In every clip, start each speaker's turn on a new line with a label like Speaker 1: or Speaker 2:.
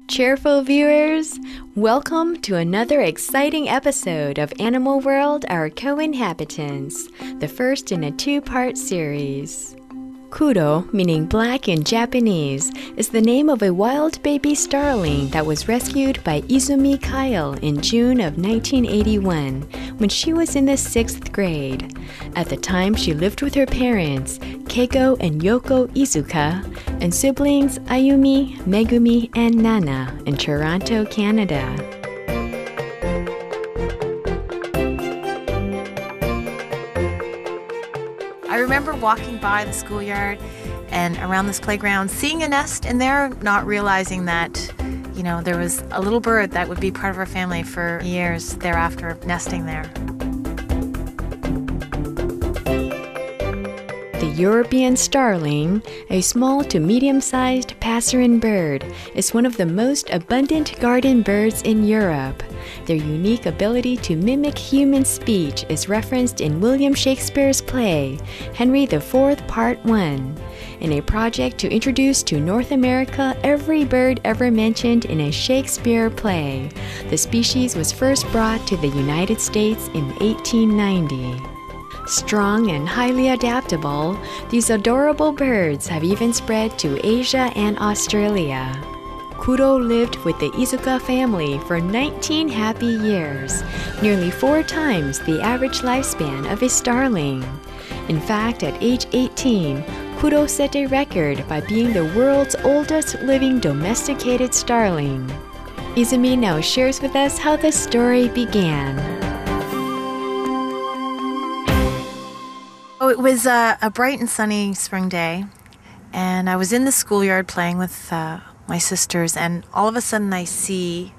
Speaker 1: Cheerful viewers, welcome to another exciting episode of Animal World, Our Co-Inhabitants, the first in a two-part series. Kuro, meaning black in Japanese, is the name of a wild baby starling that was rescued by Izumi Kyle in June of 1981 when she was in the 6th grade. At the time, she lived with her parents, Keiko and Yoko Izuka, and siblings Ayumi, Megumi, and Nana in Toronto, Canada.
Speaker 2: I remember walking by the schoolyard and around this playground, seeing a nest in there, not realizing that, there was a little bird that would be part of our family for years thereafter, nesting there.
Speaker 1: The European starling, a small to medium-sized passerine bird, is one of the most abundant garden birds in Europe. Their unique ability to mimic human speech is referenced in William Shakespeare's play, Henry IV, Part 1. In a project to introduce to North America every bird ever mentioned in a Shakespeare play, the species was first brought to the United States in 1890. Strong and highly adaptable, these adorable birds have even spread to Asia and Australia. Kuro lived with the Izuka family for 19 happy years, nearly 4 times the average lifespan of a starling. In fact, at age 18, Kuro set a record by being the world's oldest living domesticated starling. Izumi now shares with us how the story began.
Speaker 2: It was a bright and sunny spring day, and I was in the schoolyard playing with my sisters, and all of a sudden I see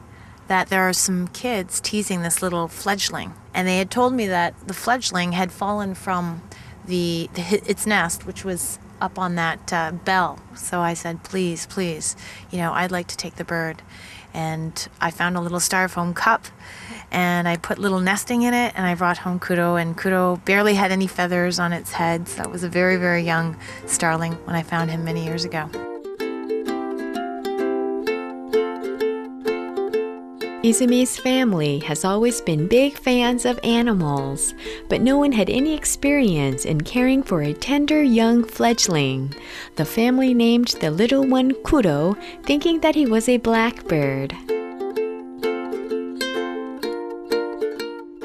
Speaker 2: that there are some kids teasing this little fledgling. And they had told me that the fledgling had fallen from its nest, which was up on that bell. So I said, please, I'd like to take the bird. And I found a little styrofoam cup, and I put little nesting in it, and I brought home Kuro, and Kuro barely had any feathers on its head. So it was a very, very young starling when I found him many years ago.
Speaker 1: Izumi's family has always been big fans of animals, but no one had any experience in caring for a tender young fledgling. The family named the little one Kuro, thinking that he was a blackbird.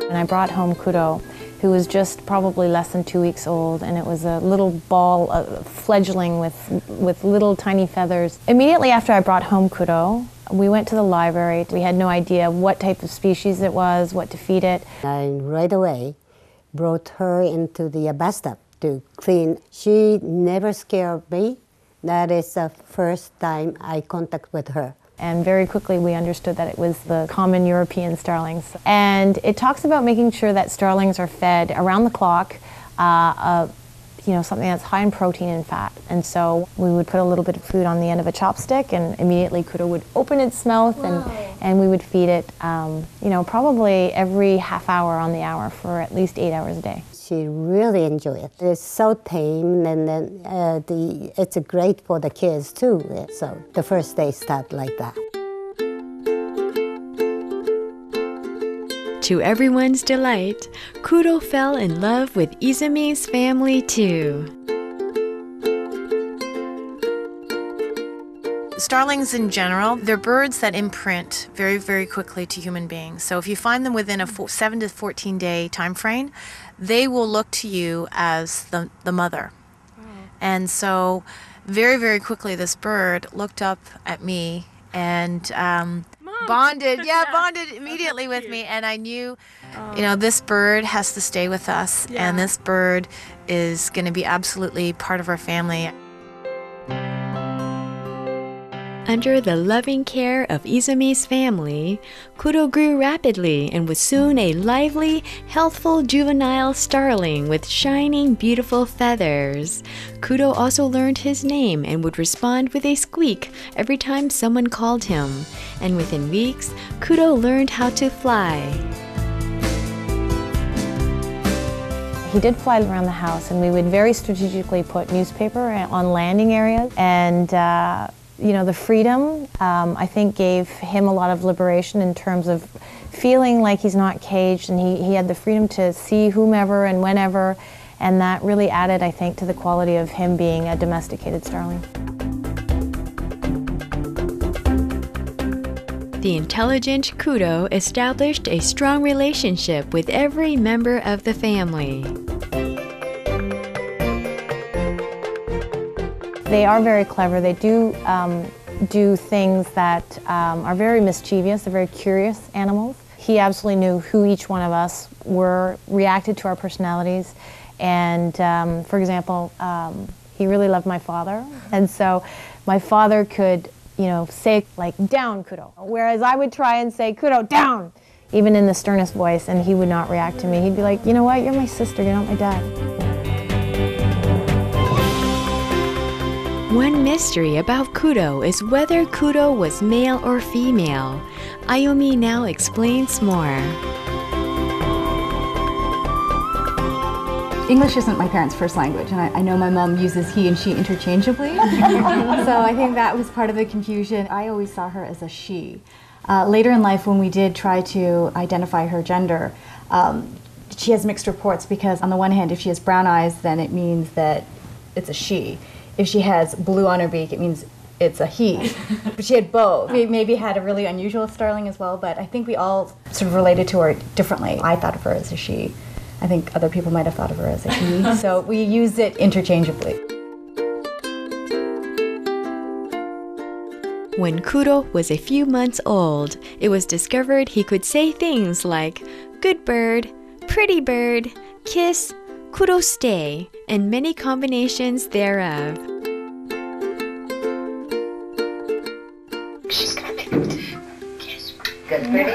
Speaker 3: And I brought home Kuro, who was just probably less than 2 weeks old, and it was a little ball, a fledgling with little tiny feathers. Immediately after I brought home Kuro, we went to the library. We had no idea what type of species it was, what to feed it.
Speaker 4: I right away brought her into the bathtub to clean. She never scared me. That is the first time I contact with her.
Speaker 3: And very quickly we understood that it was the common European starlings. And it talks about making sure that starlings are fed around the clock, something that's high in protein and fat. And so we would put a little bit of food on the end of a chopstick, and immediately Kuro would open its mouth, and we would feed it, probably every half hour on the hour for at least 8 hours a day.
Speaker 4: She really enjoyed it. It's so tame, and then it's great for the kids too. So the first day start like that.
Speaker 1: To everyone's delight, Kuro fell in love with Izumi's family too.
Speaker 2: Starlings in general, they're birds that imprint very, very quickly to human beings. So if you find them within a 7 to 14 day time frame, they will look to you as the mother. Oh. And so very, very quickly this bird looked up at me and bonded immediately with me, and I knew, this bird has to stay with us, and this bird is going to be absolutely part of our family.
Speaker 1: Under the loving care of Izumi's family, Kuro grew rapidly and was soon a lively, healthful juvenile starling with shining, beautiful feathers. Kuro also learned his name and would respond with a squeak every time someone called him. And within weeks, Kuro learned how to fly.
Speaker 3: He did fly around the house, and we would very strategically put newspaper on landing areas, and you know, the freedom, I think gave him a lot of liberation in terms of feeling like he's not caged, and he had the freedom to see whomever and whenever, and that really added, I think, to the quality of him being a domesticated starling.
Speaker 1: The intelligent Kudo established a strong relationship with every member of the family.
Speaker 3: They are very clever. They do things that are very mischievous. They're very curious animals. He absolutely knew who each one of us were, reacted to our personalities. And for example, he really loved my father. And so my father could, you know, say like, "Down, Kudo." Whereas I would try and say, "Kudo, down," even in the sternest voice, and he would not react to me. He'd be like, "You know what, you're my sister, you're not my dad."
Speaker 1: One mystery about Kudo is whether Kudo was male or female. Ayomi now explains more.
Speaker 5: English isn't my parents' first language, and I know my mom uses he and she interchangeably. So I think that was part of the confusion. I always saw her as a she. Later in life, when we did try to identify her gender, she has mixed reports because on the one hand, if she has brown eyes, then it means that it's a she. If she has blue on her beak, it means it's a he. But she had both. We maybe had a really unusual starling as well, but I think we all sort of related to her differently. I thought of her as a she. I think other people might have thought of her as a he. So we used it interchangeably.
Speaker 1: When Kudo was a few months old, it was discovered he could say things like "good bird," "pretty bird," "kiss," "Kudo stay," and many combinations thereof.
Speaker 6: Good, pretty?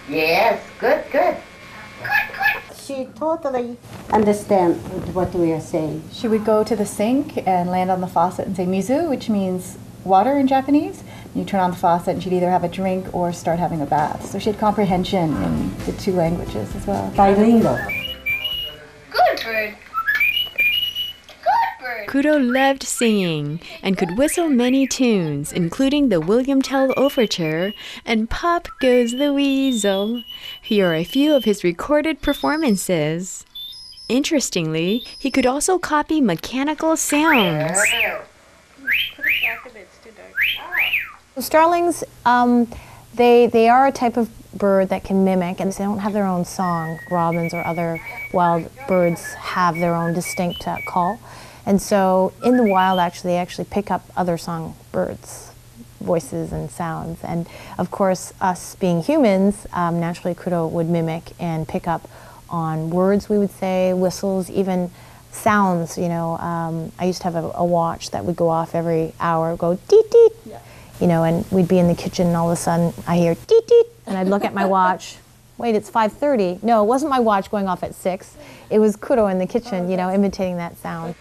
Speaker 6: Yes, good, good.
Speaker 4: She totally understands what we are saying.
Speaker 5: She would go to the sink and land on the faucet and say mizu, which means water in Japanese. You turn on the faucet and she'd either have a drink or start having a bath. So she had comprehension in the two languages as well.
Speaker 4: Bilingual.
Speaker 6: Good bird. Good bird.
Speaker 1: Kudo loved singing and could whistle many tunes, including the William Tell Overture and Pop Goes the Weasel. Here are a few of his recorded performances. Interestingly, he could also copy mechanical sounds.
Speaker 3: Starlings, they are a type of bird that can mimic, and they don't have their own song. Robins or other wild birds have their own distinct call. And so in the wild, they actually pick up other songbirds' voices and sounds. And of course, us being humans, naturally Kudo would mimic and pick up on words, we would say, whistles, even sounds. You know, I used to have a watch that would go off every hour, go deet deet. Yeah. You know, and we'd be in the kitchen and all of a sudden I hear deet deet, and I'd look at my watch. Wait, it's 5:30. No, it wasn't my watch going off at 6. It was Kudo in the kitchen, you know, imitating that sound.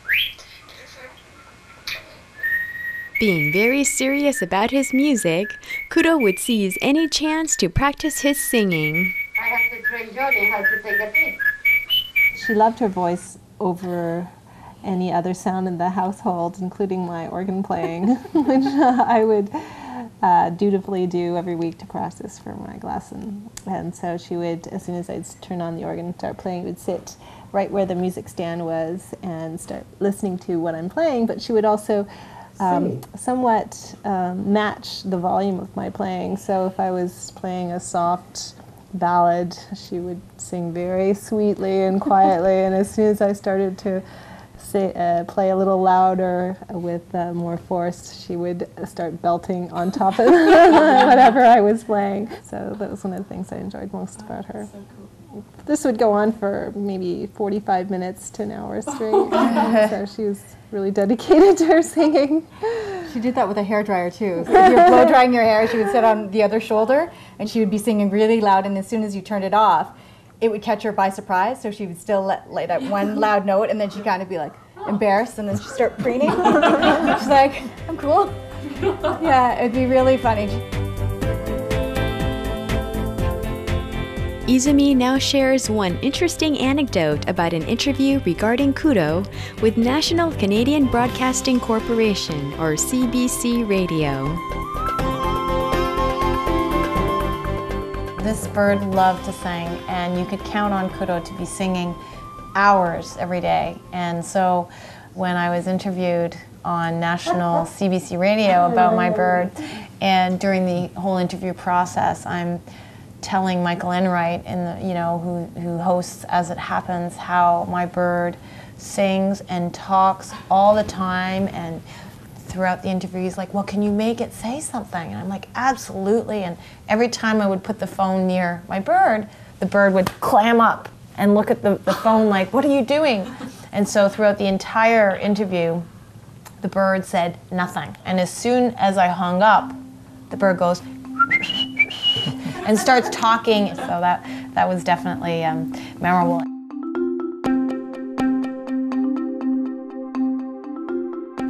Speaker 1: Being very serious about his music, Kudo would seize any chance to practice his singing.
Speaker 6: I have to train Johnny how to take a beat.
Speaker 7: She loved her voice over any other sound in the household, including my organ playing, which I would dutifully do every week to practice for my lesson. And so she would, as soon as I'd turn on the organ and start playing, would sit right where the music stand was and start listening to what I'm playing, but she would also somewhat match the volume of my playing. So if I was playing a soft ballad, she would sing very sweetly and quietly, and as soon as I started to play a little louder with more force, she would start belting on top of whatever I was playing. So that was one of the things I enjoyed most about her. So cool. This would go on for maybe 45 minutes to an hour straight. So she was really dedicated to her singing.
Speaker 5: She did that with a hairdryer too. So if you're blow drying your hair, she would sit on the other shoulder and she would be singing really loud, and as soon as you turned it off, it would catch her by surprise, so she would still let that one loud note, and then she'd kind of be like embarrassed, and then she'd start preening. She's like, I'm cool. Yeah, it'd be really funny.
Speaker 1: Izumi now shares one interesting anecdote about an interview regarding kudo with National Canadian Broadcasting Corporation, or CBC Radio.
Speaker 3: This bird loved to sing, and you could count on kudo to be singing hours every day. And so when I was interviewed on national CBC Radio about my bird, and during the whole interview process, I'm telling Michael Enright, who hosts As It Happens, how my bird sings and talks all the time. And throughout the interview, he's like, well, can you make it say something? And I'm like, absolutely. And every time I would put the phone near my bird, the bird would clam up and look at the phone like, what are you doing? And so throughout the entire interview, the bird said nothing. And as soon as I hung up, the bird goes and starts talking. So that was definitely memorable.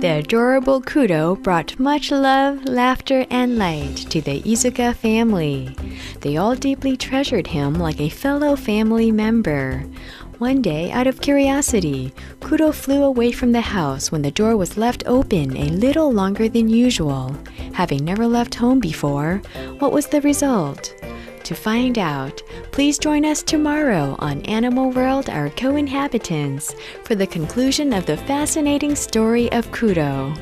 Speaker 1: The adorable kudo brought much love, laughter, and light to the Izuka family. They all deeply treasured him like a fellow family member. One day, out of curiosity, kudo flew away from the house when the door was left open a little longer than usual. Having never left home before, what was the result? To find out, please join us tomorrow on Animal World, Our Co-Inhabitants, for the conclusion of the fascinating story of kudo.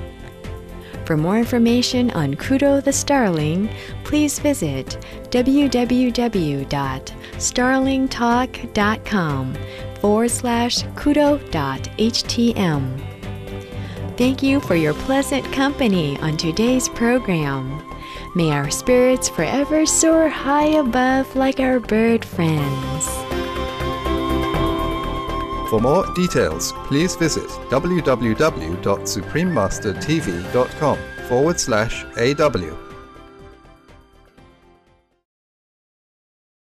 Speaker 1: For more information on kudo the starling, please visit www.starlingtalk.com/kudo.htm. Thank you for your pleasant company on today's program. May our spirits forever soar high above like our bird friends.
Speaker 8: For more details, please visit www.suprememastertv.com/AW.